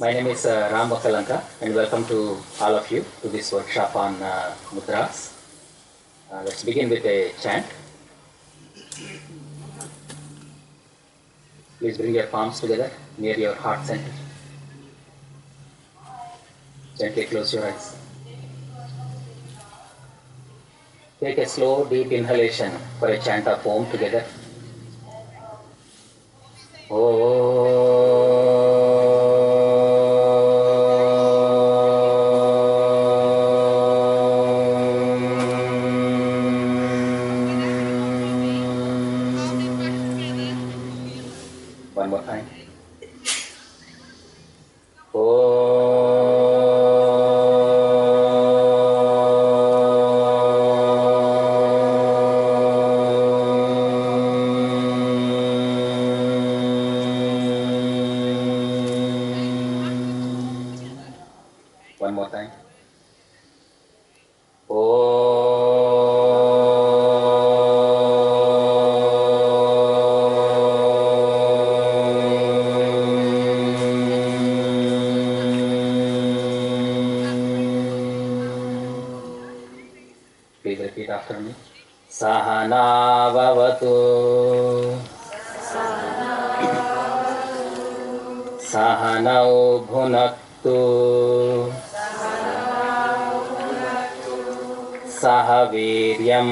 My name is Vakkalanka, and welcome to all of you to this workshop on Mudras. Let's begin with a chant. Please bring your palms together near your heart center. Gently close your eyes. Take a slow, deep inhalation for a chant of Om together. One more time. One more time. Please repeat after me. Sahana vavatu. Sahanau bhunaktu. Sahaviryam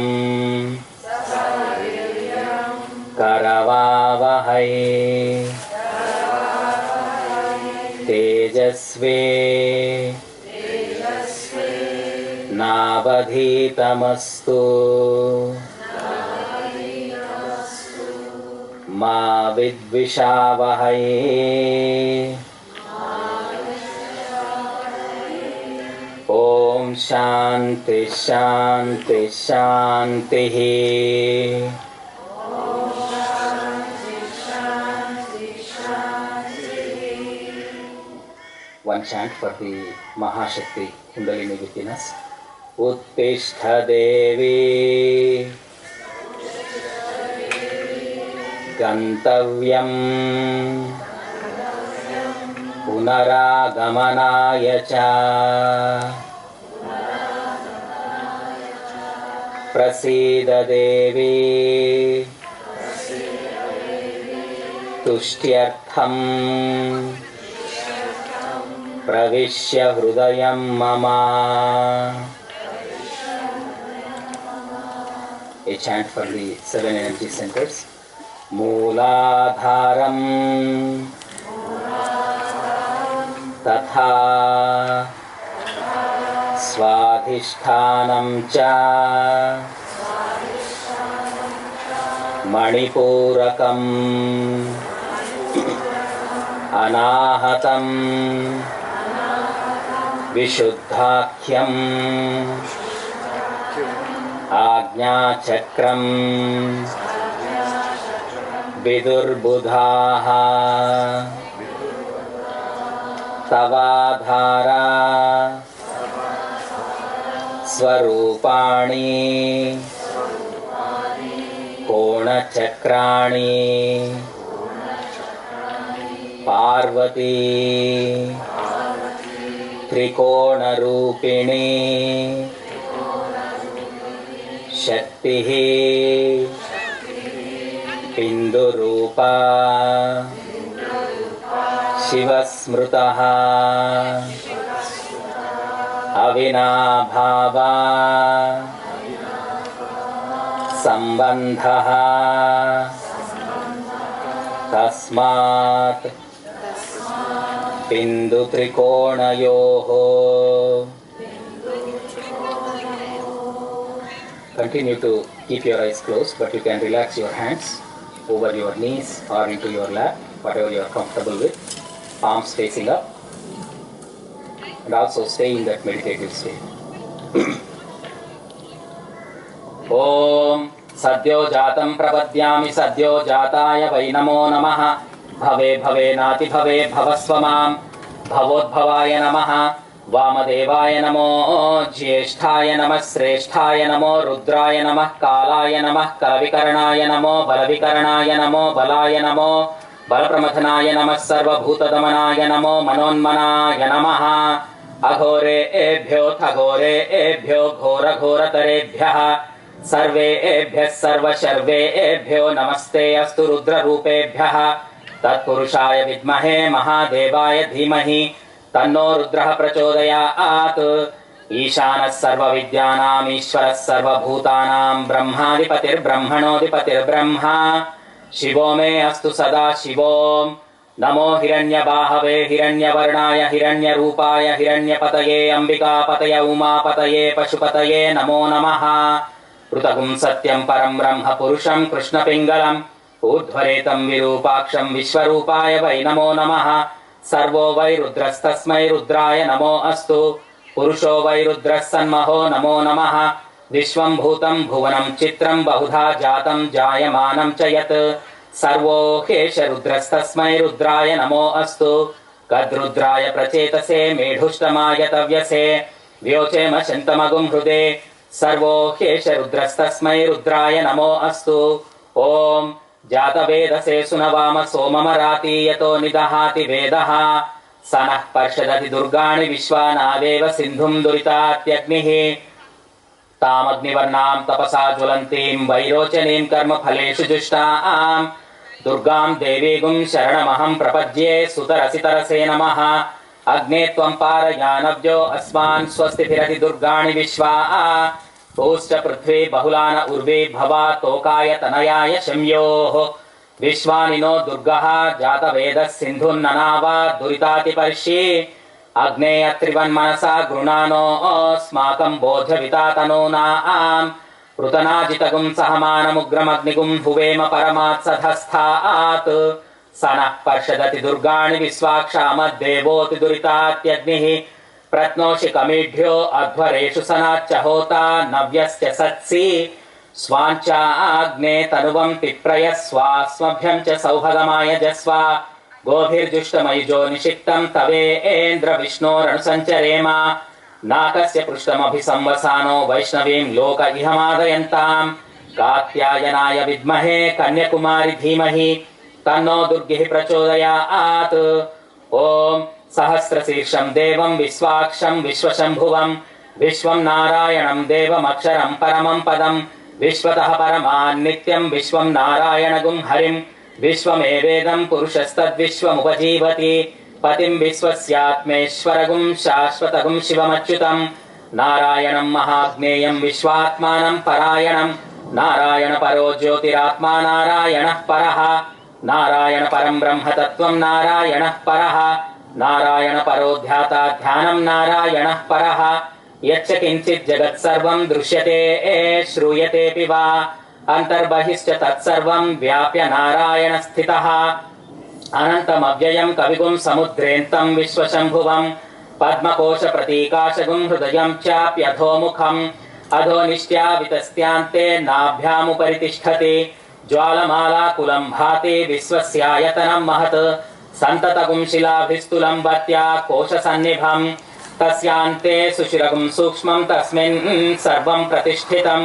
karavavahai tejasve navadhitamastu ma vidvishavahai. Om Shanti Shanti Shanti. Om Shanti Shanti Shanti. One chant for the Mahashakti Kundalini within us. Uttishta Devi Gantavyam Punaragamanaya cha Prasida Devi Tushtyartham Pravishya Hrudayam Mama. A chant for the 7 energy centers. Mooladharam Tatha Swadhishtanam cha Manipurakam Anahatam Vishuddhakyam Ajna Chakram Vidurbudhaha Tavadhara Swarupani Konachakrani Parvati Trikona Rupini Shaktihi Pindurupa Shivasmrutaha Avinabhava Sambandhaha Tasmat Pindu Trikonayoho. Continue to keep your eyes closed, but you can relax your hands over your knees or into your lap, whatever you are comfortable with. Palms facing up, and also stay in that meditative state. Om Sadyo Jatam Prapadyami Sadyo Jataya Vai Namo Namaha Bhave Bhave Nati Bhave Bhavasvamam Bhavodbhavaya Namaha Vamadevaya Namo Jyesthaya Namah Sreshthaya Namo Rudraya Namah Kalaya Namah Kalavikaranaya Namo Balavikaranaya Namo Balaya Namo बलप्रमथनाय नमः सर्वभूतदमनाय नमो मनोन्मनाय नमः अघोरेभ्यो घोरघोरतरेभ्यः सर्वेभ्यः सर्वशर्वेभ्यो नमस्ते अस्तु रुद्ररूपेभ्यः तत्पुरुषाय विद्महे महादेवाय धीमहि तन्नो रुद्रः प्रचोदयात् ईशानः सर्वविद्यानाम् ईश्वरः सर्वभूतानां ब्रह्माधिपतिर्ब्रह्मणोऽधिपतिर्ब्रह्मा शिवो मे अस्तु सदा शिवो नमो हिरण्यबाहवे हिरण्यवर्णाय हिरण्यरूपाय हिरण्यपतये अंबिकापतये उमापतये पशुपतये नमो नमः पृथगुं सत्यं परं ब्रह्म पुरुषं कृष्णपिङ्गलम् ऊर्ध्वरेतं विरूपाक्षं विश्वरूपाय वै नमो नमः सर्वो वै रुद्रस्तस्मै रुद्राय नमो अस्तु पुरुषो वै रुद्रः सन्महो नमो नमः विश्वं भूतं भुवनं चित्रं बहुधा जातं जायमानं च यत् सर्वो ह्येष रुद्रस्तस्मै रुद्राय नमो अस्तु कद्रुद्राय प्रचेतसे मेढुष्टमाय तव्यसे व्योचेम शन्तमगुं हृदे सर्वो ह्येष रुद्रस्तस्मै रुद्राय नमो अस्तु ॐ जातवेदसे सुनवाम सोममराति यतो निदहाति वेदः स नः पर्षदति दुर्गाणि विश्वानावेव सिन्धुं दुरितात्यग्निः तामग्निवर्णां तपसा ज्वलन्तीं वैरोचनीं कर्मफलेषु जुष्टां दुर्गां देवीगुं शरणमहं प्रपद्ये सुतरसितरसे नमः अग्ने त्वं पारयानव्यो अस्मान् स्वस्तिभिरति दुर्गाणि विश्वा भूश्च पृथ्वी बहुलान उर्वी भवा तोकाय तनयाय शम्योः विश्वानिनो दुर्गः जातवेदः सिन्धुन्ननावा दुरितातिपर्षि अग्नेयत्रिवन्मनसा गृणानोऽस्माकं बोध्यविता तनूनां पृतनाजितगुं सहमानमुग्रमग्निगुं हुवेम परमात्सधस्थात् स नः पर्षदति दुर्गाणि विश्वाक्षामद्देवोऽति दुरितात्यग्निः प्रत्नोषि कमीढ्यो अध्वरेषु सनाच्च होता नव्यस्य सत्सि स्वाञ्चाग्ने तनुवं पिप्रयस्वास्मभ्यं च सौभगमाय जस्वा गोभिर्जुष्टमयुजो निषिक्तं तवेन्द्र विष्णोरनुसञ्चरेम नाकस्य पृष्ठमभिसंवसानो वैष्णवीं लोक इहमादयन्तां कात्यायनाय विद्महे कन्याकुमारी धीमहि तन्नो दुर्गिः प्रचोदयात् ॐ सहस्रशीर्षं देवं विश्वाक्षं विश्वशम्भुवं विश्वं नारायणं देवमक्षरं परमं पदं विश्वतः परमान् नित्यं विश्वं नारायणगुं हरिं विश्वमेवेदं पुरुषस्तद्विश्वमुपजीवति पतिं विश्वस्यात्मेश्वरगुं शाश्वतगुं शिवमच्युतं नारायणं महाज्ञेयं विश्वात्मानं परायणं नारायण परो ज्योतिरात्मा नारायणः परः नारायण परं ब्रह्म तत्त्वं नारायणः परः नारायण परो ध्याता ध्यानं नारायणः परः यच्च किञ्चित् जगत्सर्वं दृश्यते श्रूयतेऽपि वा अन्तर्बहिश्च तत्सर्वं व्याप्य नारायण स्थितः अनन्तमव्ययं कविगुं समुद्रेन्तं विश्वशम्भुवं पद्मकोशप्रतीकाशगुं हृदयं चाप्यधोमुखम् अधोनिष्ट्यावितस्त्यान्ते नाभ्यामुपरि तिष्ठति ज्वालमालाकुलं भाति विश्वस्यायतनं महत् सन्ततगुं शिलाभिस्तुलं भत्या कोशसन्निभं तस्यान्ते सुशिरगुं सूक्ष्मं तस्मिन् सर्वं प्रतिष्ठितं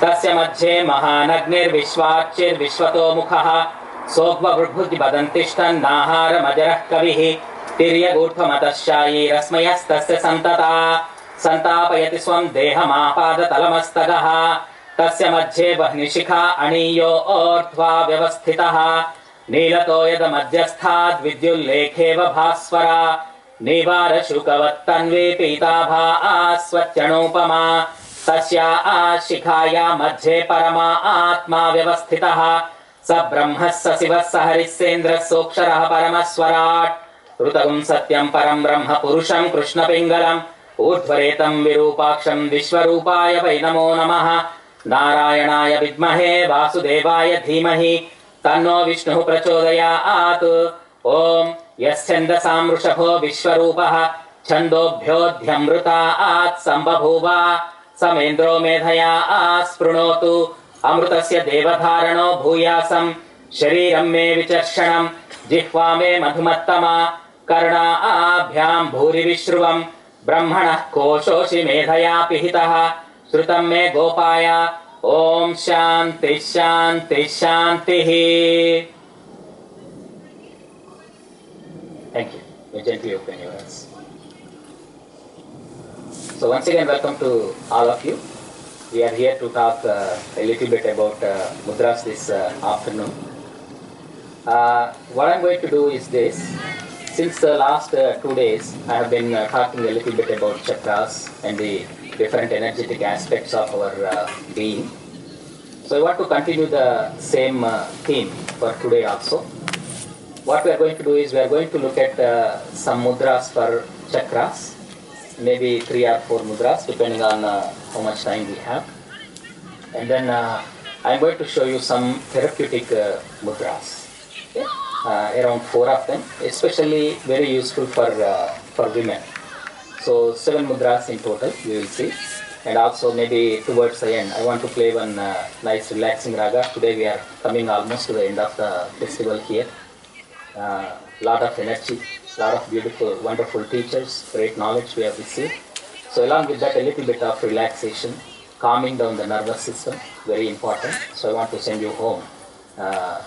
तस्य मध्ये महानग्निर्विश्वाच्चिर्विश्वतोमुखः सोऽग्वबुद्भुति वदन्तिष्ठन्नाहारमजरः कविः तिर्यगूढमतशायीरस्मयस्तस्य सन्तता सन्तापयति स्वं देहमापादतलमस्तगः तस्य मध्ये वह्निशिखा अणीयो ऊर्ध्वा व्यवस्थितः नीलतो यदमध्यस्थाद् विद्युल्लेखेव भास्वरा नीवारशुकवत्तन्वी पीताभा स्वत्यणूपमा तस्या शिखाया मध्ये परमा आत्मा व्यवस्थितः स ब्रह्मः स शिवः स हरिः सेन्द्रः सोऽक्षरः परमस्वराट् ऋतगुं सत्यं परं ब्रह्म पुरुषं कृष्णपिङ्गलम् ऊर्ध्वरेतं विरूपाक्षं विश्वरूपाय वै नमो नमः नारायणाय विद्महे वासुदेवाय धीमहि तन्नो विष्णुः प्रचोदयात् ॐ यश्छन्दसां वृषभो विश्वरूपः छन्दोभ्योऽध्यमृतात् सम्बभूव समेन्द्रो मेधया स्पृणोतु अमृतस्य देवधारणो भूयासं शरीरं मे विचर्षणं जिह्वा मे मधुमत्तमा कर्णाभ्यां भूरिविश्रुवं ब्रह्मणः कोशोषि मेधया पिहितः श्रुतं मे गोपाय ॐ शान्ति शान्ति शान्तिः। Thank you. You gently open your eyes. So once again, welcome to all of you. We are here to talk a little bit about mudras this afternoon. What I'm going to do is this. Since the last 2 days, I have been talking a little bit about chakras and the different energetic aspects of our being. So I want to continue the same theme for today also. What we are going to do is we are going to look at some mudras for chakras, maybe 3 or 4 mudras depending on how much time we have. And then I'm going to show you some therapeutic mudras, okay? Around 4 of them, especially very useful for women. So 7 mudras in total, you will see. And also maybe towards the end, I want to play one nice relaxing raga. Today we are coming almost to the end of the festival here. Lot of energy, lot of beautiful, wonderful teachers, great knowledge we have received. So along with that, a little bit of relaxation, calming down the nervous system, very important. So I want to send you home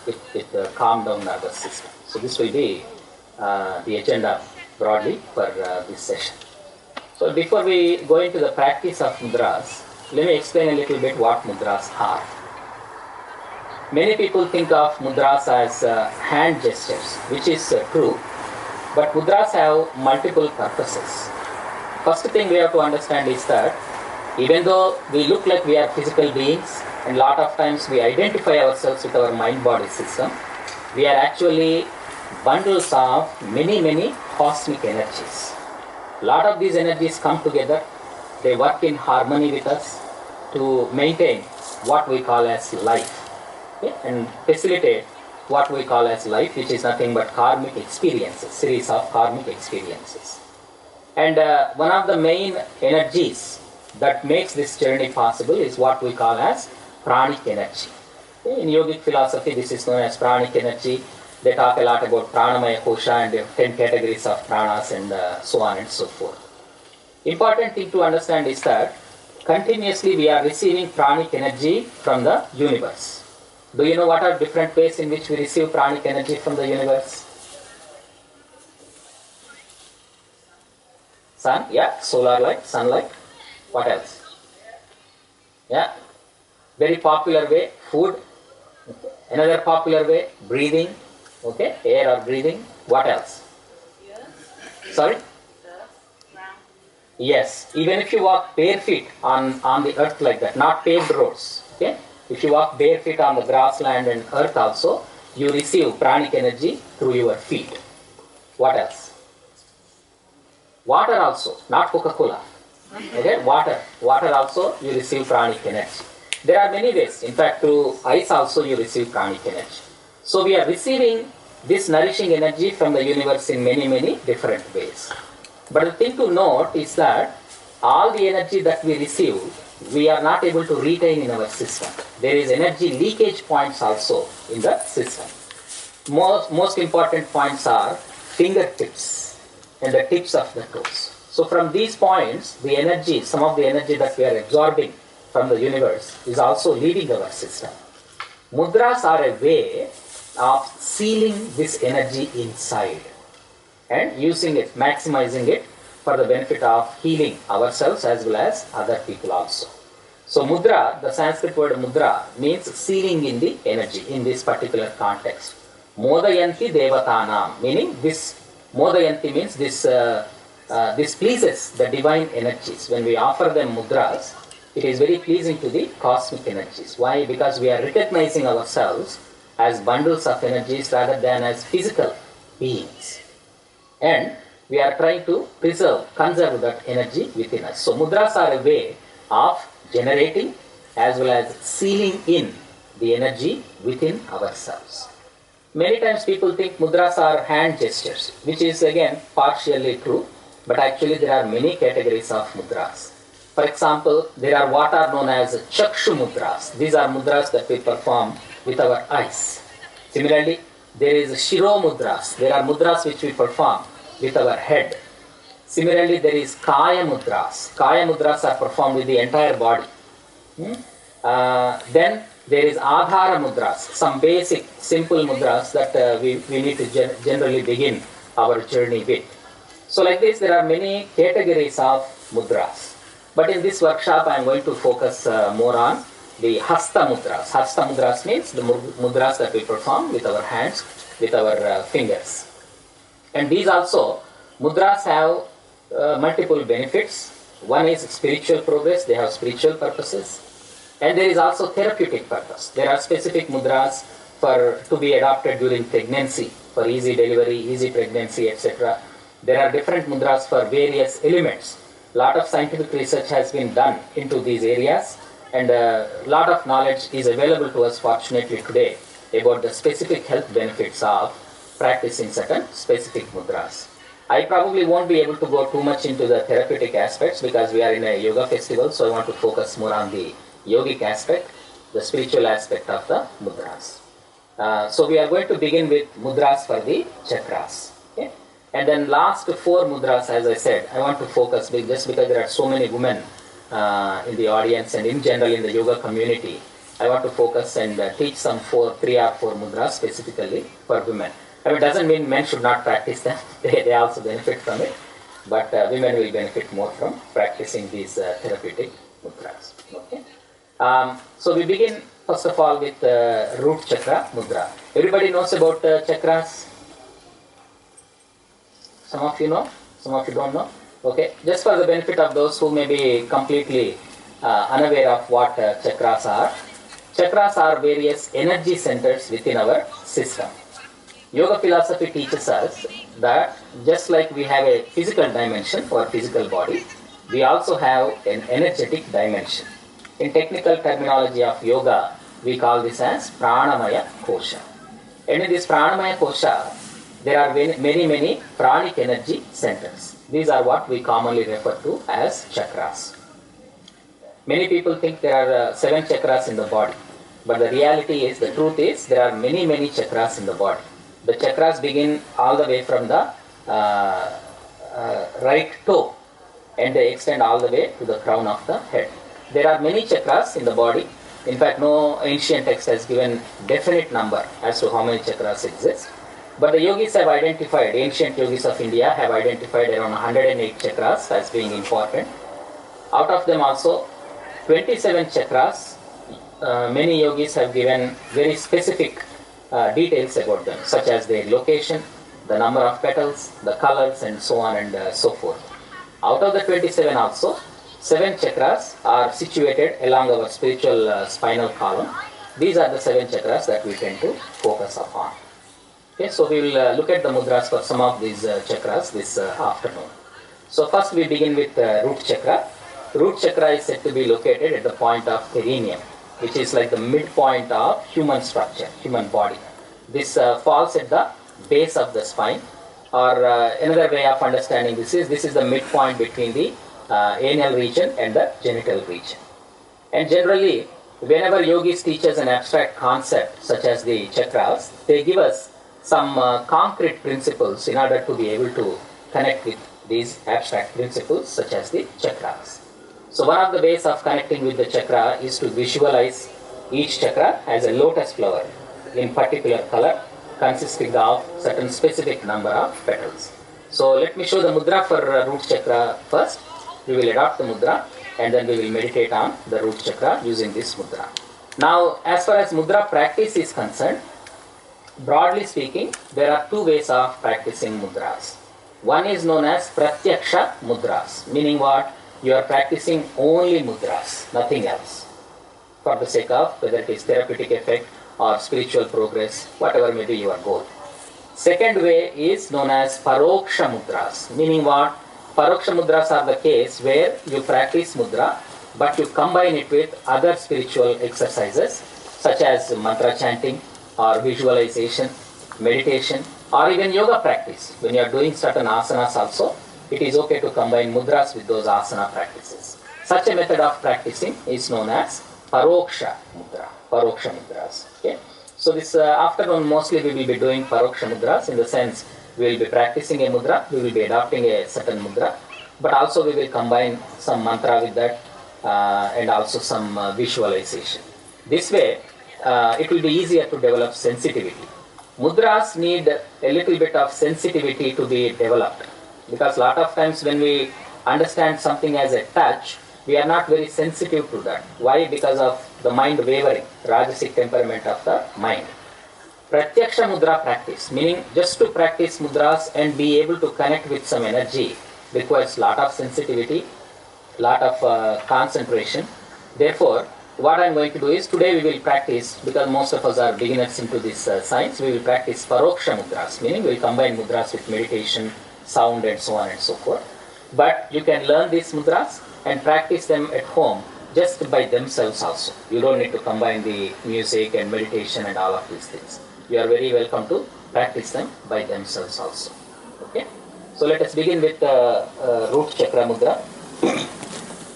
with a calm down nervous system. So this will be the agenda broadly for this session. So before we go into the practice of mudras, let me explain a little bit what mudras are. Many people think of mudras as hand gestures, which is true, but mudras have multiple purposes. First thing we have to understand is that even though we look like we are physical beings, and a lot of times we identify ourselves with our mind-body system, we are actually bundles of many cosmic energies. A lot of these energies come together, they work in harmony with us to maintain what we call as life, okay? And facilitate what we call as life, which is nothing but karmic experiences, series of karmic experiences. And one of the main energies that makes this journey possible is what we call as pranic energy. Okay? In yogic philosophy, this is known as pranic energy. They talk a lot about pranamaya kosha and 10 categories of pranas and so on and so forth. Important thing to understand is that continuously we are receiving pranic energy from the universe. Do you know what are different ways in which we receive pranic energy from the universe? Sun, yeah, solar light, sunlight. What else? Yeah, very popular way, food. Another popular way, breathing. Okay, air or breathing. What else? Sorry? Yes, even if you walk bare feet on the earth like that, not paved roads. Okay, if you walk bare feet on the grassland and earth also, you receive pranic energy through your feet. What else? Water also, not Coca-Cola. Okay, water also you receive pranic energy. There are many ways. In fact, through ice also you receive pranic energy. So we are receiving this nourishing energy from the universe in many different ways. But the thing to note is that all the energy that we receive, we are not able to retain in our system. There is energy leakage points also in the system. Most important points are fingertips and the tips of the toes. So from these points, the energy, some of the energy that we are absorbing from the universe is also leaving our system. Mudras are a way of sealing this energy inside and using it, maximizing it for the benefit of healing ourselves as well as other people also. So mudra, the Sanskrit word mudra, means sealing in the energy in this particular context. Modayanti devatanam, meaning this, modayanti means this pleases the divine energies. When we offer them mudras, it is very pleasing to the cosmic energies. Why? Because we are recognizing ourselves as bundles of energies rather than as physical beings. And we are trying to conserve that energy within us. So mudras are a way of generating as well as sealing in the energy within ourselves. Many times people think mudras are hand gestures, which is again partially true, but actually there are many categories of mudras. For example, there are what are known as chakshu mudras. These are mudras that we perform with our eyes. Similarly, there is shiro mudras. There are mudras which we perform with our head. Similarly, there is kaya mudras. Kaya mudras are performed with the entire body. Then there is adhara mudras, some basic simple mudras that we need to generally begin our journey with. So like this, there are many categories of mudras. But in this workshop, I am going to focus more on the hasta mudras. Hasta mudras means the mudras that we perform with our hands, with our fingers. And these also, mudras have multiple benefits. One is spiritual progress, they have spiritual purposes. And there is also therapeutic purpose. There are specific mudras to be adopted during pregnancy, for easy delivery, easy pregnancy, etc. There are different mudras for various elements. A lot of scientific research has been done into these areas, and a lot of knowledge is available to us, fortunately, today about the specific health benefits of practicing certain specific mudras. I probably won't be able to go too much into the therapeutic aspects because we are in a yoga festival, so I want to focus more on the yogic aspect, the spiritual aspect of the mudras. So we are going to begin with mudras for the chakras. Okay? And then last 4 mudras, as I said, I want to focus just because there are so many women in the audience and in general in the yoga community. I want to focus and teach some 3 or 4 mudras specifically for women. I mean, it doesn't mean men should not practice them. They also benefit from it. But women will benefit more from practicing these therapeutic mudras. Okay? So we begin first of all with root chakra mudra. Everybody knows about chakras? Some of you know, some of you don't know. Okay, just for the benefit of those who may be completely unaware of what chakras are various energy centers within our system. Yoga philosophy teaches us that just like we have a physical dimension for physical body, we also have an energetic dimension. In technical terminology of yoga, we call this as pranamaya kosha. And in this pranamaya kosha, there are many pranic energy centers. These are what we commonly refer to as chakras. Many people think there are 7 chakras in the body, but the reality is, the truth is, there are many chakras in the body. The chakras begin all the way from the right toe and they extend all the way to the crown of the head. There are many chakras in the body. In fact, no ancient text has given definite number as to how many chakras exist. But the yogis have identified, ancient yogis of India have identified around 108 chakras as being important. Out of them also, 27 chakras, many yogis have given very specific details about them, such as their location, the number of petals, the colors, and so on and so forth. Out of the 27 also, 7 chakras are situated along our spiritual spinal column. These are the 7 chakras that we tend to focus upon. Okay, so we will look at the mudras for some of these chakras this afternoon. So first we begin with root chakra. Root chakra is said to be located at the point of perineum, which is like the midpoint of human structure, human body. This falls at the base of the spine, or another way of understanding this is the midpoint between the anal region and the genital region. And generally, whenever yogis teach us an abstract concept such as the chakras, they give us some concrete principles in order to be able to connect with these abstract principles such as the chakras. So one of the ways of connecting with the chakra is to visualize each chakra as a lotus flower in particular color consisting of certain specific number of petals. So let me show the mudra for root chakra first. We will adopt the mudra and then we will meditate on the root chakra using this mudra. Now, as far as mudra practice is concerned, broadly speaking, there are 2 ways of practicing mudras. One is known as pratyaksha mudras, meaning what? You are practicing only mudras, nothing else, for the sake of whether it is therapeutic effect or spiritual progress, whatever may be your goal. Second way is known as paroksha mudras, meaning what? Paroksha mudras are the case where you practice mudra, but you combine it with other spiritual exercises such as mantra chanting or visualization, meditation, or even yoga practice. When you are doing certain asanas also, it is okay to combine mudras with those asana practices. Such a method of practicing is known as paroksha mudra, paroksha mudras. Okay? So this afternoon mostly we will be doing paroksha mudras, in the sense we will be practicing a mudra, we will be adopting a certain mudra, but also we will combine some mantra with that and also some visualization. This way it will be easier to develop sensitivity. Mudras need a little bit of sensitivity to be developed, because a lot of times when we understand something as a touch, we are not very sensitive to that. Why? Because of the mind wavering, Rajasic temperament of the mind. Pratyaksha mudra practice, meaning just to practice mudras and be able to connect with some energy, requires lot of sensitivity, lot of concentration. Therefore, what I am going to do is, today we will practice, because most of us are beginners into this science, we will practice paroksha mudras, meaning we will combine mudras with meditation, sound and so on and so forth. But you can learn these mudras and practice them at home just by themselves also. You don't need to combine the music and meditation and all of these things. You are very welcome to practice them by themselves also. Okay? So let us begin with root chakra mudra.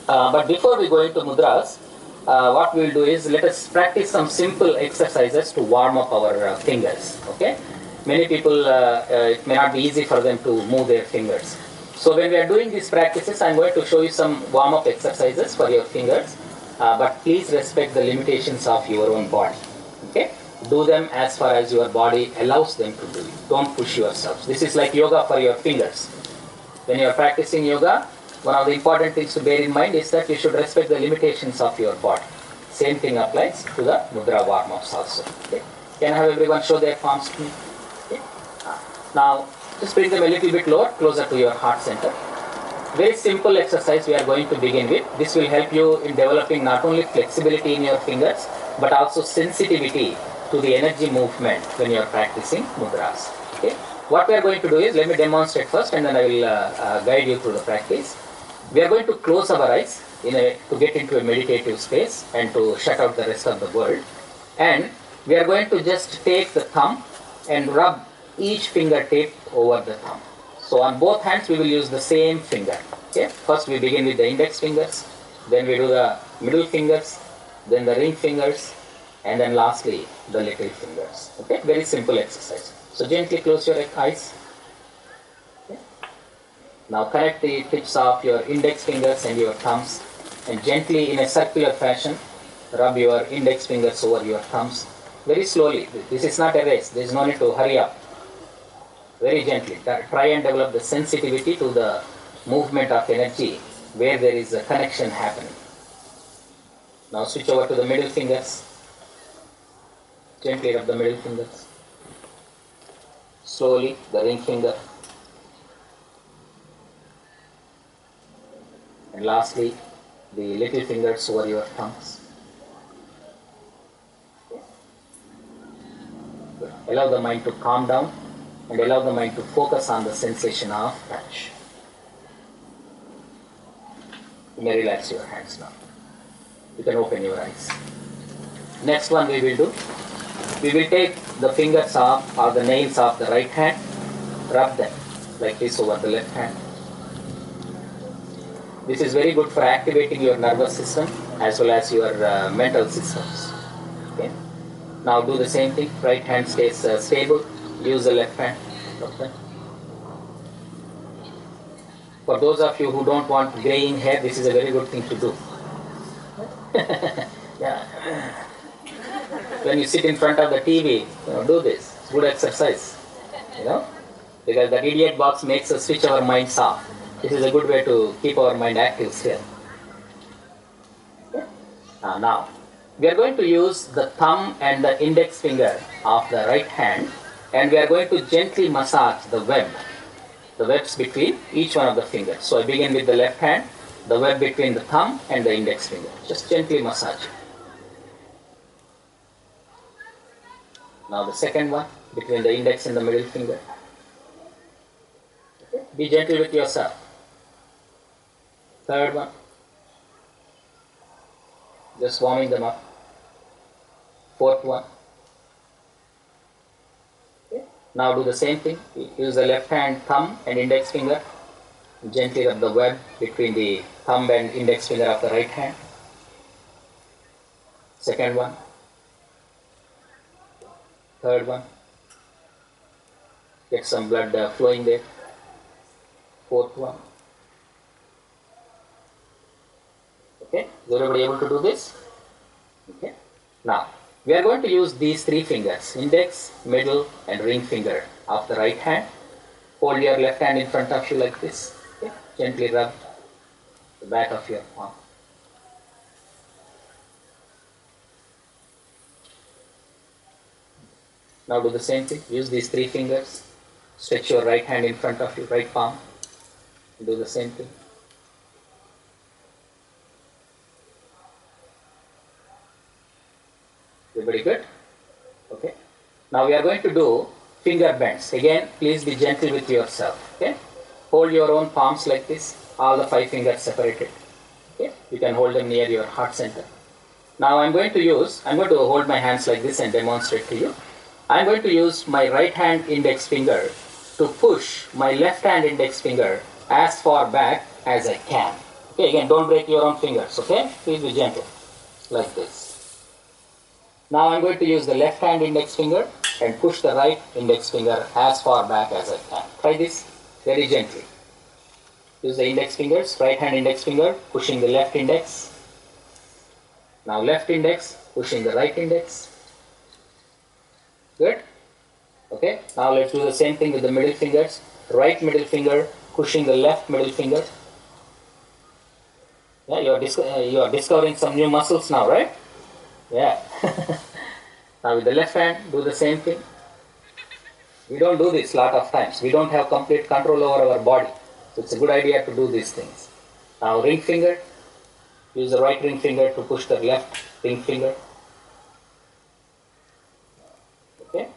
But before we go into mudras, what we will do is, let us practice some simple exercises to warm up our fingers. Okay? Many people, it may not be easy for them to move their fingers. So when we are doing these practices, I am going to show you some warm-up exercises for your fingers. But please respect the limitations of your own body. Okay? Do them as far as your body allows them to do it. Don't push yourselves. This is like yoga for your fingers. When you are practicing yoga, one of the important things to bear in mind is that you should respect the limitations of your body. Same thing applies to the mudra warm-ups also. Okay? Can I have everyone show their palms to me? Okay? Now, just bring them a little bit lower, closer to your heart center. Very simple exercise we are going to begin with. This will help you in developing not only flexibility in your fingers, but also sensitivity to the energy movement when you are practicing mudras. Okay? What we are going to do is, let me demonstrate first and then I will guide you through the practice. We are going to close our eyes to get into a meditative space and to shut out the rest of the world. And we are going to just take the thumb and rub each fingertip over the thumb. So on both hands we will use the same finger. Okay? First we begin with the index fingers, then we do the middle fingers, then the ring fingers, and then lastly the little fingers. Okay? Very simple exercise. So gently close your eyes. Okay? Now connect the tips of your index fingers and your thumbs, and gently in a circular fashion rub your index fingers over your thumbs. Very slowly. This is not a race. There is no need to hurry up. Very gently. Try and develop the sensitivity to the movement of energy where there is a connection happening. Now switch over to the middle fingers. Gently rub the middle fingers. Slowly the ring finger. And lastly the little fingers over your thumbs. Allow the mind to calm down and allow the mind to focus on the sensation of touch. You may relax your hands now. You can open your eyes. Next one we will do, we will take the fingers of or the nails of the right hand, rub them like this over the left hand. This is very good for activating your nervous system as well as your mental systems. Okay? Now do the same thing. Right hand stays stable. Use the left hand. Okay. For those of you who don't want graying hair, this is a very good thing to do. Yeah. When you sit in front of the TV, do this. It's good exercise. Because that idiot box makes us switch our minds off. This is a good way to keep our mind active still. Okay. Now, we are going to use the thumb and the index finger of the right hand, and we are going to gently massage the webs between each one of the fingers. So I begin with the left hand, the web between the thumb and the index finger. Just gently massage. Now the second one, between the index and the middle finger. Okay. Be gentle with yourself. Third one. Just warming them up. Fourth one. Okay. Now do the same thing. Use the left hand thumb and index finger. Gently rub the web between the thumb and index finger of the right hand. Second one. Third one. Get some blood flowing there. Fourth one. Okay. Is everybody able to do this? Okay. Now, We are going to use these three fingers, index, middle and ring finger of the right hand. Hold your left hand in front of you like this. Okay. Gently rub the back of your palm. Now do the same thing. Use these three fingers. Stretch your right hand in front of you, right palm. Do the same thing. Everybody good? Okay. Now we are going to do finger bends. Again, please be gentle with yourself. Okay. Hold your own palms like this. All the 5 fingers separated. Okay. You can hold them near your heart center. Now I'm going to hold my hands like this and demonstrate to you. I'm going to use my right hand index finger to push my left hand index finger as far back as I can. Okay, again, don't break your own fingers, okay? Please be gentle, like this. Now I'm going to use the left hand index finger and push the right index finger as far back as I can. Try this very gently. Use the index fingers, right hand index finger, pushing the left index. Now left index, pushing the right index. Good? Okay, now let's do the same thing with the middle fingers. Right middle finger, pushing the left middle finger. Yeah, you are discovering some new muscles now, right? Yeah. Now with the left hand, do the same thing. We don't do this a lot of times. We don't have complete control over our body. So it's a good idea to do these things. Now ring finger. Use the right ring finger to push the left ring finger. Okay.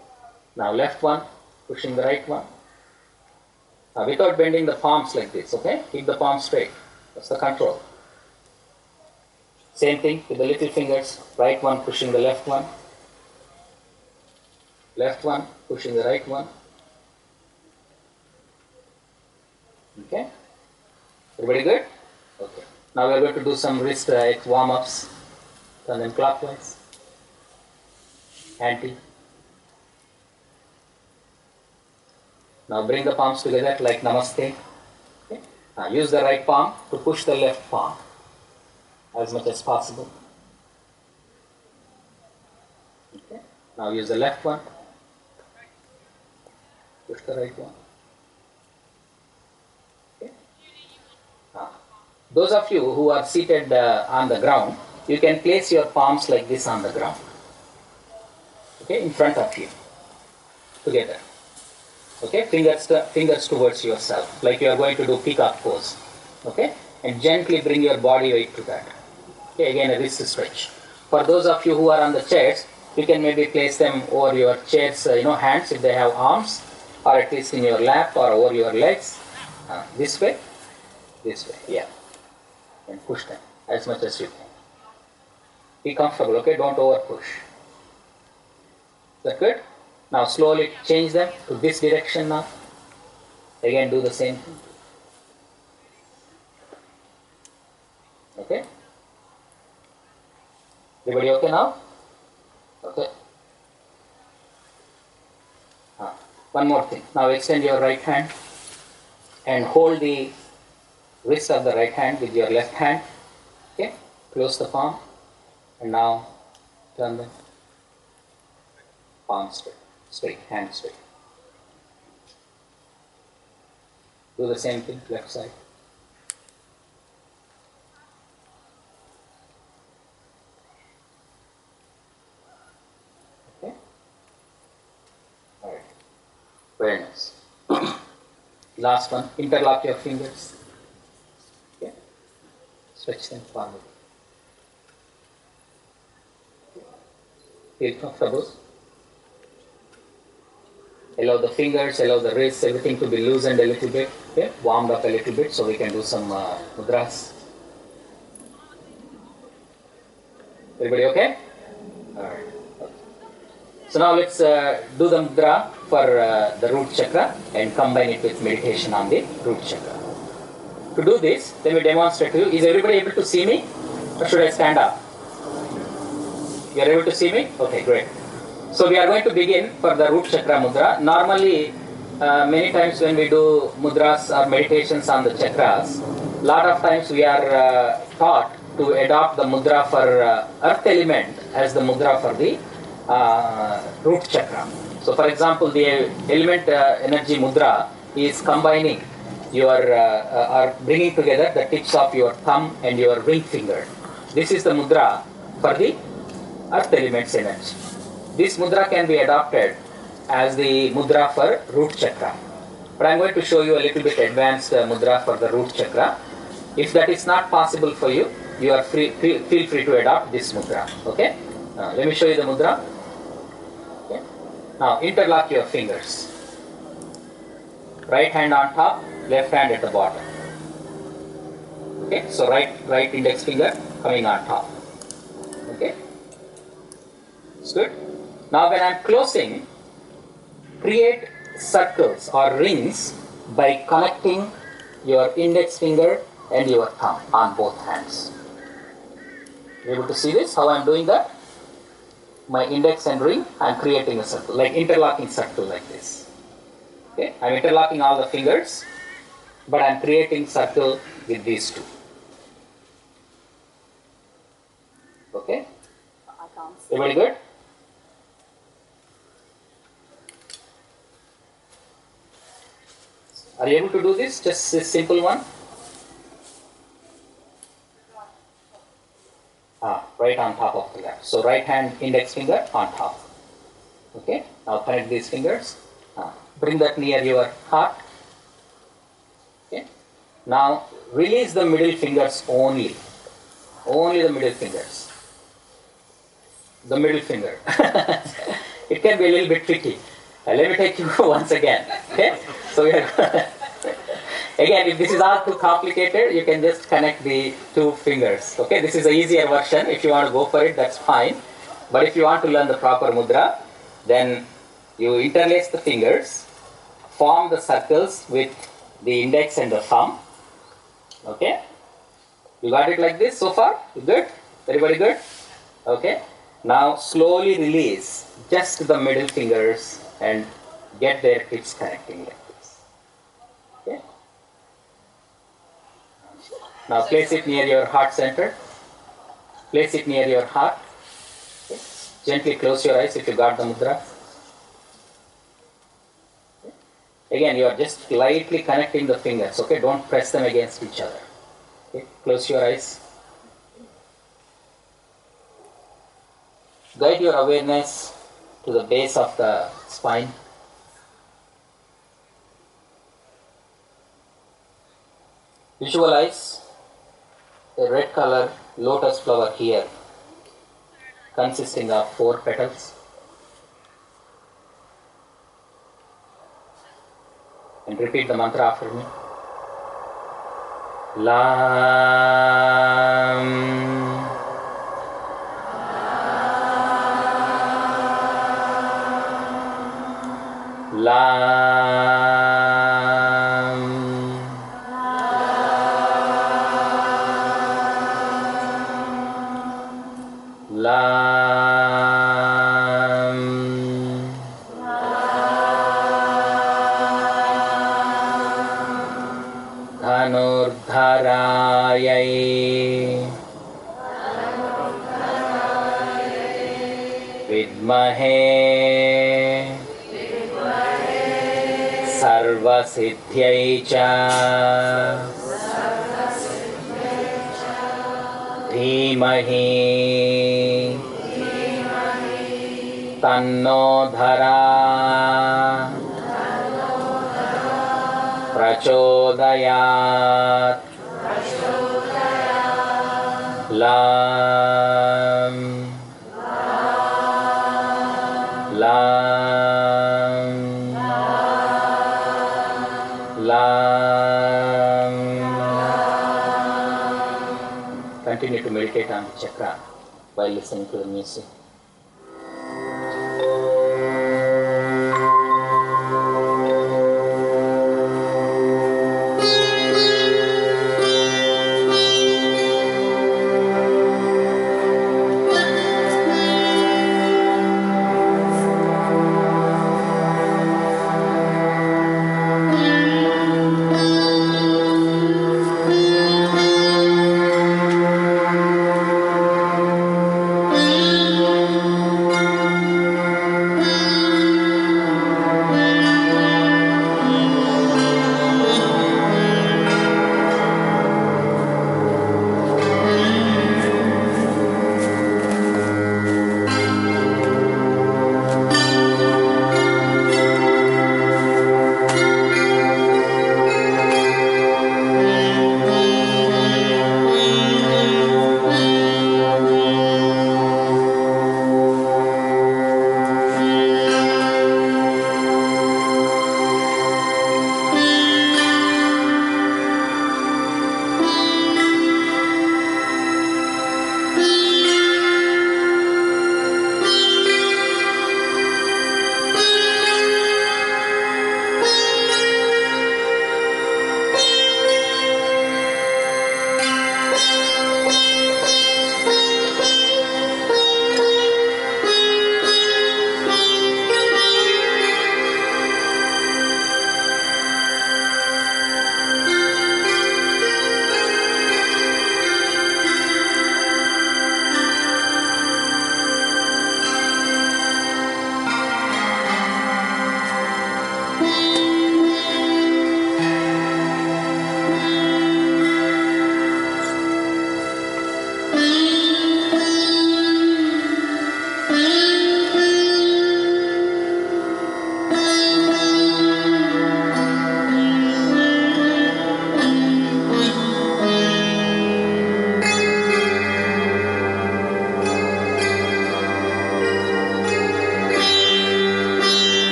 Now left one, pushing the right one. Now without bending the palms like this, okay? Keep the palms straight. That's the control. Same thing with the little fingers. Right one pushing the left one. Left one pushing the right one. Okay? Everybody good? Okay. Now we are going to do some wrist warm-ups. Turn them clockwise. Anti. Now bring the palms together like Namaste. Okay. Now use the right palm to push the left palm as much as possible. Okay. Now use the left one. Push the right one. Okay. Now, those of you who are seated on the ground, you can place your palms like this on the ground. Okay, in front of you. Together. Okay, fingers towards yourself, like you are going to do peacock pose. Okay, and gently bring your body weight to that. Okay, again a wrist stretch. For those of you who are on the chairs, you can maybe place them over your chairs, hands if they have arms, or at least in your lap or over your legs. This way, yeah. And push them as much as you can. Be comfortable, okay? Don't over push. Is that good? Now slowly change them to this direction now. Again do the same thing. Okay? Everybody okay now? Okay. One more thing. Now extend your right hand and hold the wrist of the right hand with your left hand. Okay? Close the palm and now turn the palm straight, hand straight. Do the same thing, left side. Okay? Alright. Very nice. Last one, interlock your fingers. Okay? Stretch them forward. Feel comfortable. Allow the fingers, allow the wrists, everything to be loosened a little bit, okay? Warmed up a little bit so we can do some mudras. Everybody okay? Alright. Okay. So now let's do the mudra for the root chakra and combine it with meditation on the root chakra. To do this, let me demonstrate to you. Is everybody able to see me? Or should I stand up? You are able to see me? Okay, great. So we are going to begin for the root chakra mudra. Normally, many times when we do mudras or meditations on the chakras, lot of times we are taught to adopt the mudra for earth element as the mudra for the root chakra. So for example, the element energy mudra is combining your or bringing together the tips of your thumb and your ring finger. This is the mudra for the earth element's energy. This mudra can be adopted as the mudra for root chakra. But I'm going to show you a little bit advanced mudra for the root chakra. If that is not possible for you, you are feel free to adopt this mudra. Okay? Let me show you the mudra. Okay? Now interlock your fingers. Right hand on top, left hand at the bottom. Okay? So right index finger coming on top. Okay? It's good. Now when I'm closing, create circles or rings by connecting your index finger and your thumb on both hands. You able to see this? How I'm doing that? My index and ring, I'm creating a circle, like interlocking circle like this. Okay, I'm interlocking all the fingers, but I'm creating circle with these two. Okay? I can't see. Everybody good? Are you able to do this? Just this simple one? Right on top of the left. So right hand index finger on top. Okay? Now connect these fingers. Bring that near your heart. Okay? Now release the middle fingers only. Only the middle fingers. The middle finger. It can be a little bit tricky. Let me take you once again. Okay? So we are again, if this is all too complicated, you can just connect the two fingers. Okay, this is the easier version. If you want to go for it, that's fine. But if you want to learn the proper mudra, then you interlace the fingers, form the circles with the index and the thumb. Okay, you got it like this so far? You good? Everybody good? Okay. Now slowly release just the middle fingers and get their tips connecting like this. Okay. Now place it near your heart center. Place it near your heart. Okay. Gently close your eyes if you got the mudra. Okay. Again, you are just lightly connecting the fingers. Okay, don't press them against each other. Okay. Close your eyes. Guide your awareness to the base of the spine. Visualize a red color lotus flower here, consisting of 4 petals. And repeat the mantra after me. Lam. Lam. Lam. Dhanurdharayai Vidmahe Sarvasiddhyai cha Dhimahi Tanno Dhara Prachodayat. Lam. Lam. Lam. Continue to meditate on the chakra while listening to the music.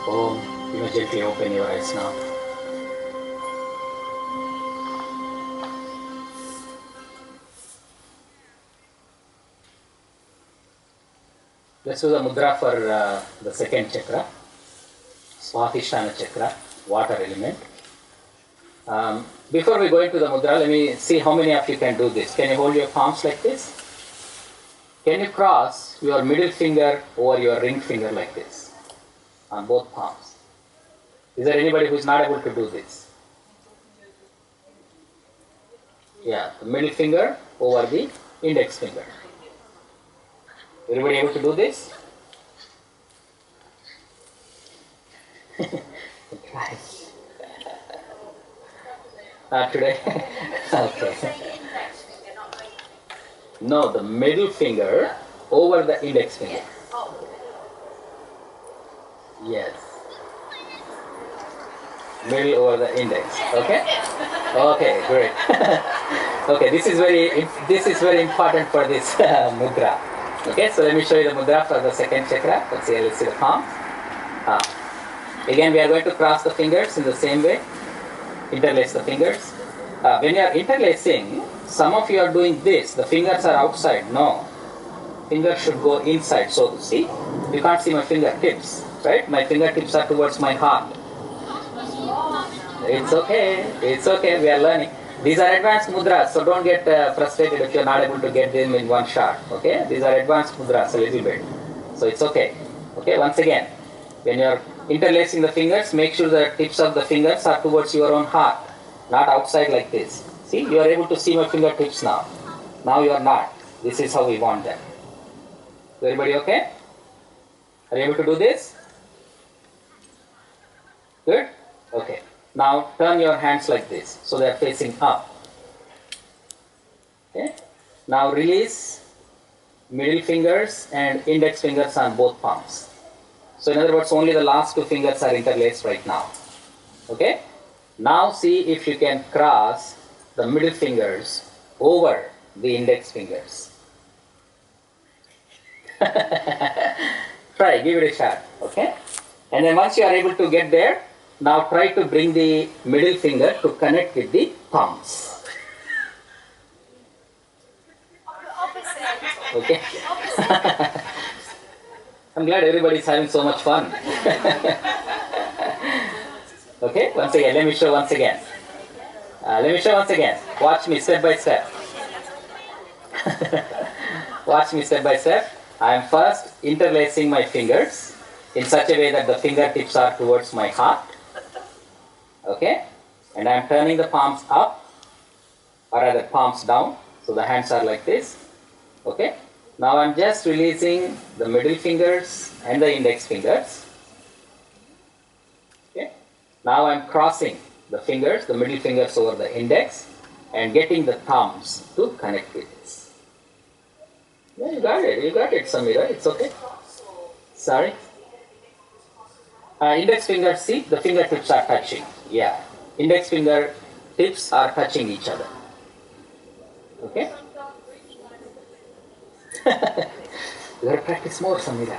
Om. Immediately open your eyes now. Let's do the mudra for the second chakra, Swatisthana chakra, water element. Before we go into the mudra, let me see how many of you can do this. Can you hold your palms like this? Can you cross your middle finger over your ring finger like this on both palms? Is there anybody who is not able to do this? Yeah, the middle finger over the index finger. Everybody able to do this? Try. Not today? Okay. No, the middle finger over the index finger. Yes. Middle over the index. Okay? Okay, great. Okay, this is very important for this mudra. Okay, so let me show you the mudra for the second chakra. Let's see the palm. Again, we are going to cross the fingers in the same way. Interlace the fingers. When you are interlacing, some of you are doing this. The fingers are outside. No. Fingers should go inside. So, see, you can't see my fingertips, right? My fingertips are towards my heart. It's okay. It's okay. We are learning. These are advanced mudras, so don't get frustrated if you're not able to get them in one shot. Okay? These are advanced mudras a little bit. So it's okay. Okay? Once again, when you're interlacing the fingers, make sure the tips of the fingers are towards your own heart, not outside like this. See, you are able to see my fingertips now. Now you are not. This is how we want them. Everybody okay? Are you able to do this? Good? Okay. Now turn your hands like this, so they are facing up. Okay. Now release middle fingers and index fingers on both palms. So in other words, only the last two fingers are interlaced right now. Okay. Now see if you can cross the middle fingers over the index fingers. Try, give it a shot. Okay. And then once you are able to get there, now try to bring the middle finger to connect with the thumbs. Okay? I'm glad everybody is having so much fun. Okay? Once again, let me show once again. Watch me step by step. Watch me step by step. I am first interlacing my fingers in such a way that the fingertips are towards my heart. Okay, and I am turning the palms up, or rather palms down, so the hands are like this. Okay, now I am just releasing the middle fingers and the index fingers. Okay, now I am crossing the fingers, the middle fingers over the index, and getting the thumbs to connect with this. Yeah, you got it, Samira, it's okay. Sorry. Index finger, see, the fingertips are touching. Yeah, index finger tips are touching each other. Okay? You gotta practice more, Samira.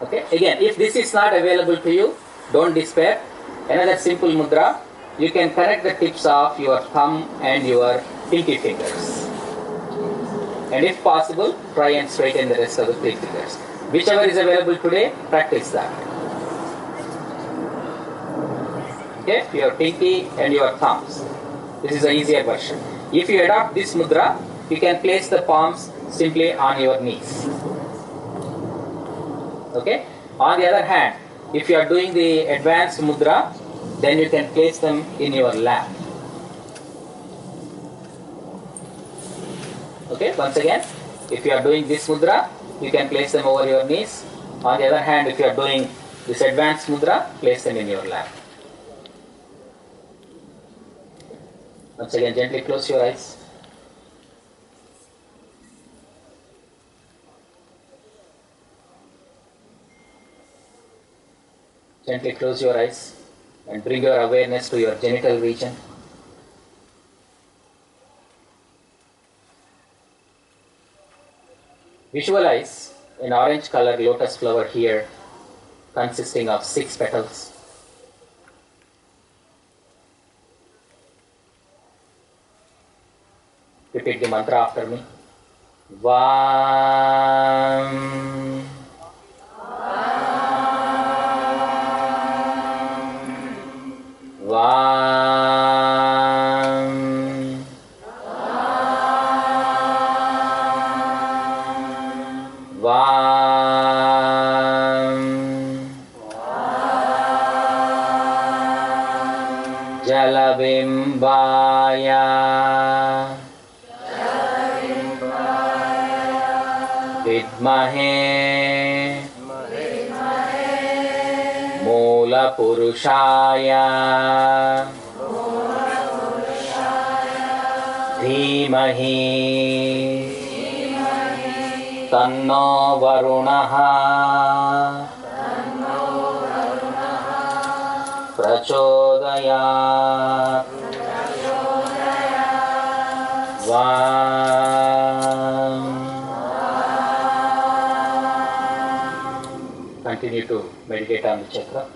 Okay? Again, if this is not available to you, don't despair. Another simple mudra, you can connect the tips of your thumb and your pinky fingers. And if possible, try and straighten the rest of the three fingers. Whichever is available today, practice that. Okay, your pinky and your thumbs. This is the easier version. If you adopt this mudra, you can place the palms simply on your knees. Okay? On the other hand, if you are doing the advanced mudra, then you can place them in your lap. Okay, once again, if you are doing this mudra, you can place them over your knees. On the other hand, if you are doing this advanced mudra, place them in your lap. Once again, gently close your eyes. Gently close your eyes and bring your awareness to your genital region. Visualize an orange color lotus flower here consisting of 6 petals. Repeat the mantra after me. Vam. Vam. Vam. Jalabimbaya. Vidmahe. Mula Purushaya. Dhimahi. Tanno Varunaha. Prachodayat. Vam. Continue to meditate on the chakra.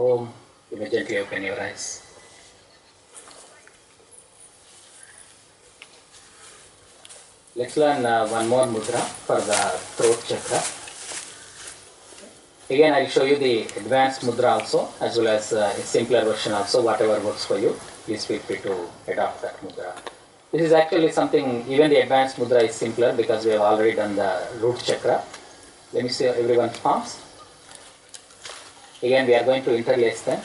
Om. You may gently open your eyes. Let's learn one more mudra for the throat chakra. Again, I'll show you the advanced mudra also, as well as a simpler version also, whatever works for you. Please feel free to adopt that mudra. This is actually something, even the advanced mudra is simpler because we have already done the root chakra. Let me see everyone's palms. Again, we are going to interlace them.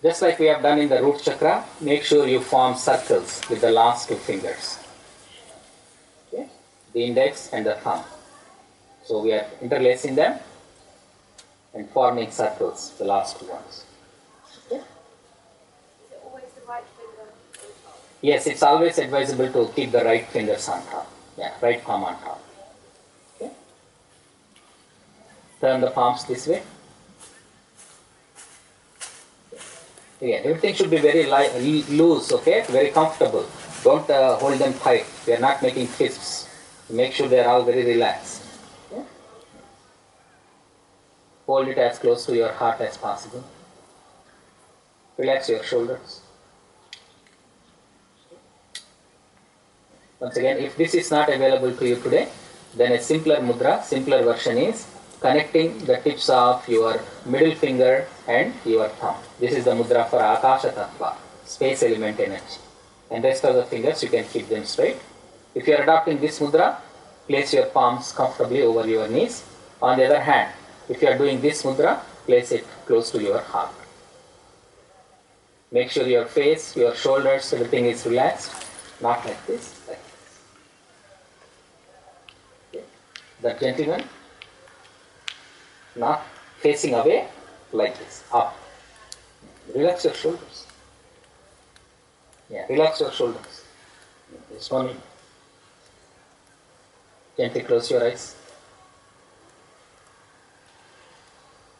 Just like we have done in the root chakra, make sure you form circles with the last two fingers. Okay? The index and the thumb. So we are interlacing them and forming circles, the last two ones. Okay? Is it always the right finger on top? Yes, it's always advisable to keep the right fingers on top. Yeah, right palm on top. Okay? Turn the palms this way. Yeah, everything should be very loose, okay? Very comfortable. Don't hold them tight. We are not making fists. Make sure they are all very relaxed. Okay? Hold it as close to your heart as possible. Relax your shoulders. Once again, if this is not available to you today, then a simpler mudra, simpler version is connecting the tips of your middle finger and your thumb. This is the mudra for Akasha Tattva, space element energy. And rest of the fingers, you can keep them straight. If you are adopting this mudra, place your palms comfortably over your knees. On the other hand, if you are doing this mudra, place it close to your heart. Make sure your face, your shoulders, everything is relaxed. Not like this, like this. Okay. The gentleman, not facing away, like this, up. Relax your shoulders. Yeah, relax your shoulders. This one. Gently close your eyes.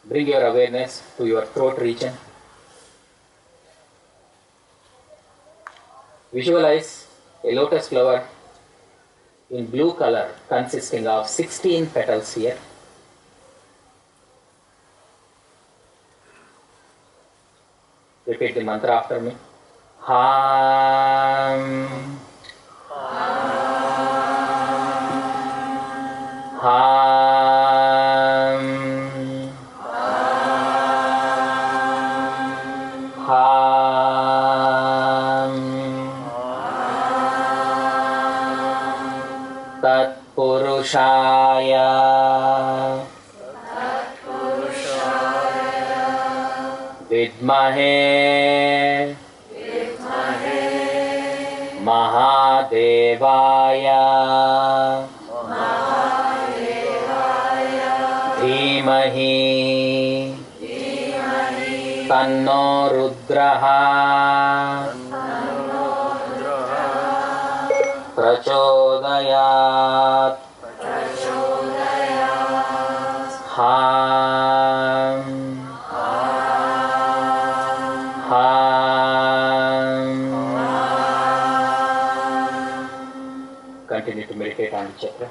Bring your awareness to your throat region. Visualize a lotus flower in blue color consisting of 16 petals here. Repeat the mantra after me. Ham. Ham. Ham. Tat Purushaya. Vidmahe Mahadevaya Dhimahi Tanno Rudraha Prachodayat Ham. Continue to meditate on the chakra.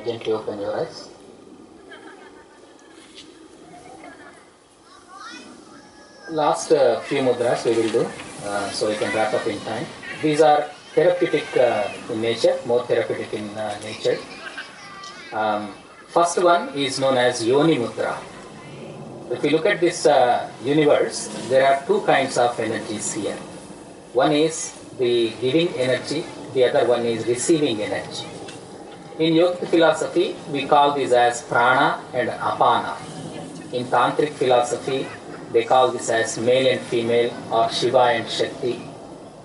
Gently open your eyes. Last few mudras we will do, so we can wrap up in time. These are therapeutic in nature, more therapeutic in nature. First one is known as Yoni Mudra. If we look at this universe, there are two kinds of energies here. One is the giving energy, the other one is receiving energy. In yogic philosophy, we call these as prana and apana. In tantric philosophy, they call this as male and female or Shiva and Shakti.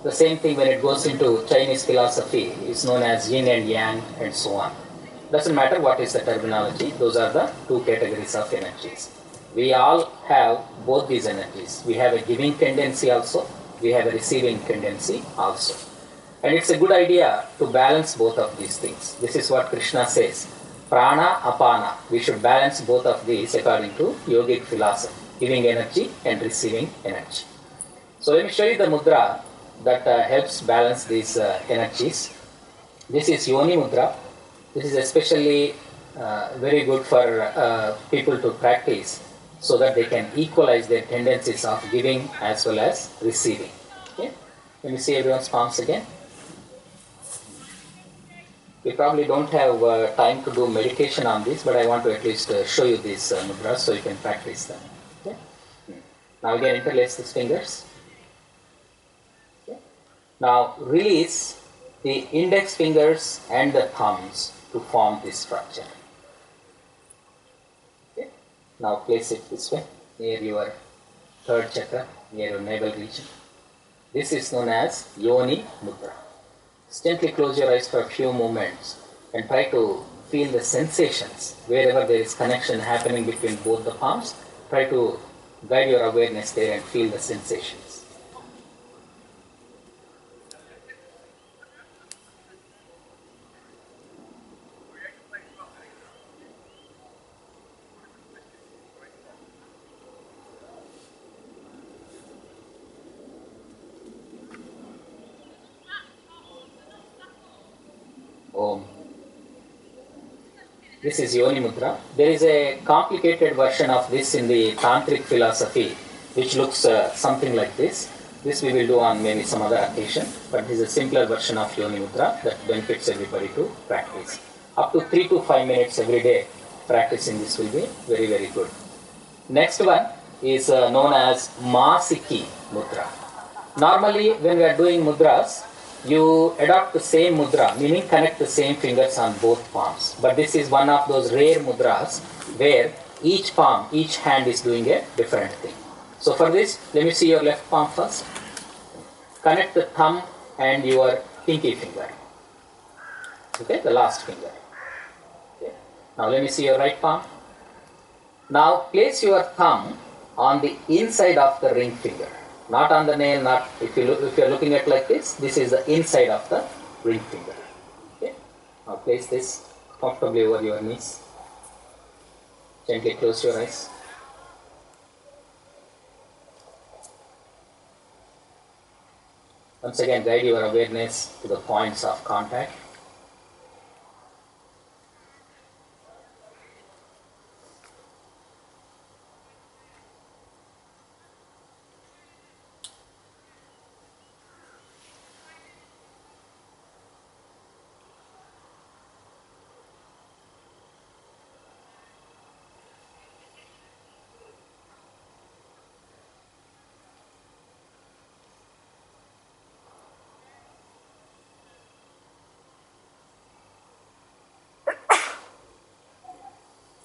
The same thing when it goes into Chinese philosophy is known as yin and yang and so on. Doesn't matter what is the terminology, those are the two categories of energies. We all have both these energies. We have a giving tendency also, we have a receiving tendency also. And it's a good idea to balance both of these things. This is what Krishna says. Prana, apana. We should balance both of these according to yogic philosophy. Giving energy and receiving energy. So let me show you the mudra that helps balance these energies. This is Yoni Mudra. This is especially very good for people to practice so that they can equalize their tendencies of giving as well as receiving. Okay? Let me see everyone's palms again. We probably don't have time to do meditation on this, but I want to at least show you these mudras so you can practice them. Okay? Now again, interlace these fingers. Okay? Now release the index fingers and the thumbs to form this structure. Now place it this way, near your third chakra, near your navel region. This is known as Yoni Mudra. Just gently close your eyes for a few moments and try to feel the sensations. Wherever there is connection happening between both the palms, try to guide your awareness there and feel the sensations. Om. This is Yoni Mudra. There is a complicated version of this in the Tantric philosophy, which looks something like this. This we will do on maybe some other occasion, but this is a simpler version of Yoni Mudra that benefits everybody to practice. Up to 3 to 5 minutes every day, practicing this will be very, very good. Next one is known as Masiki Mudra. Normally, when we are doing mudras, you adopt the same mudra, meaning connect the same fingers on both palms. But this is one of those rare mudras where each palm, each hand is doing a different thing. So for this, let me see your left palm first. Connect the thumb and your pinky finger. Okay, the last finger. Okay. Now let me see your right palm. Now place your thumb on the inside of the ring finger. Not on the nail, not if you are looking at like this, this is the inside of the ring finger. Okay. Now place this comfortably over your knees. Gently close your eyes. Once again, guide your awareness to the points of contact.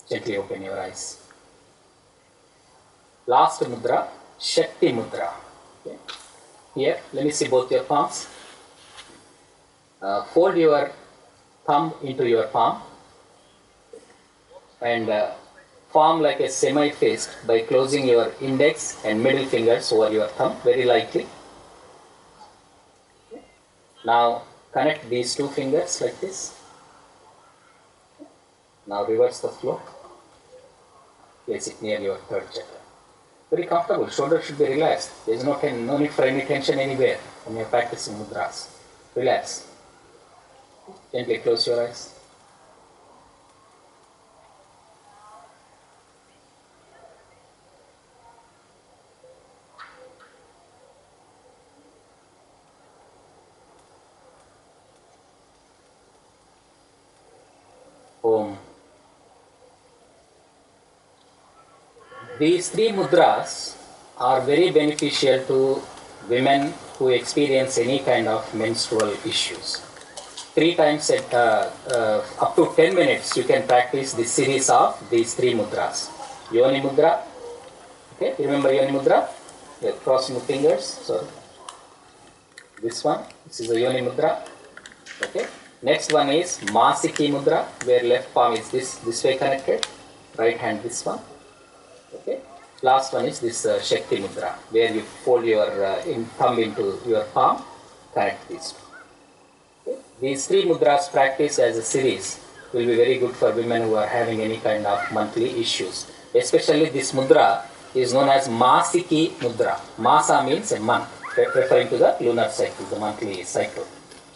Gently open your eyes. Last mudra, Shakti Mudra. Okay. Here, let me see both your palms. Fold your thumb into your palm and form like a semi-fist by closing your index and middle fingers over your thumb very lightly. Okay. Now connect these two fingers like this. Now reverse the flow. Place it near your third chakra. Very comfortable. Shoulders should be relaxed. There is no need for any tension anywhere when you are practicing mudras. Relax. Gently close your eyes. Om. These three mudras are very beneficial to women who experience any kind of menstrual issues. 3 times at up to 10 minutes you can practice this series of these 3 mudras. Yoni Mudra. Okay, remember Yoni Mudra? Yeah, crossing the fingers. So this one, this is a Yoni Mudra. Okay. Next one is Masiki Mudra, where left palm is this way connected, right hand this one. Okay. Last one is this Shakti Mudra, where you fold your thumb into your palm, connect these. Okay. These 3 mudras practiced as a series will be very good for women who are having any kind of monthly issues. Especially this mudra is known as Masiki Mudra. Masa means a month, referring to the lunar cycle, the monthly cycle.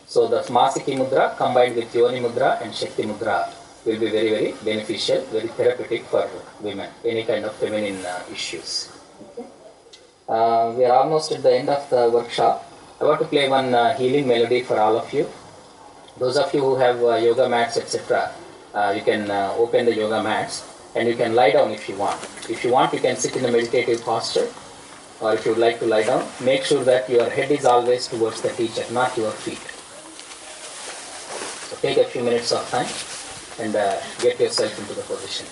So the Masiki Mudra combined with Yoni Mudra and Shakti Mudra will be very, very beneficial, very therapeutic for women, any kind of feminine issues. Okay. We are almost at the end of the workshop. I want to play one healing melody for all of you. Those of you who have yoga mats, etc., you can open the yoga mats and you can lie down if you want. If you want, you can sit in a meditative posture, or if you would like to lie down, make sure that your head is always towards the teacher, not your feet. So take a few minutes of time and get yourself into the position.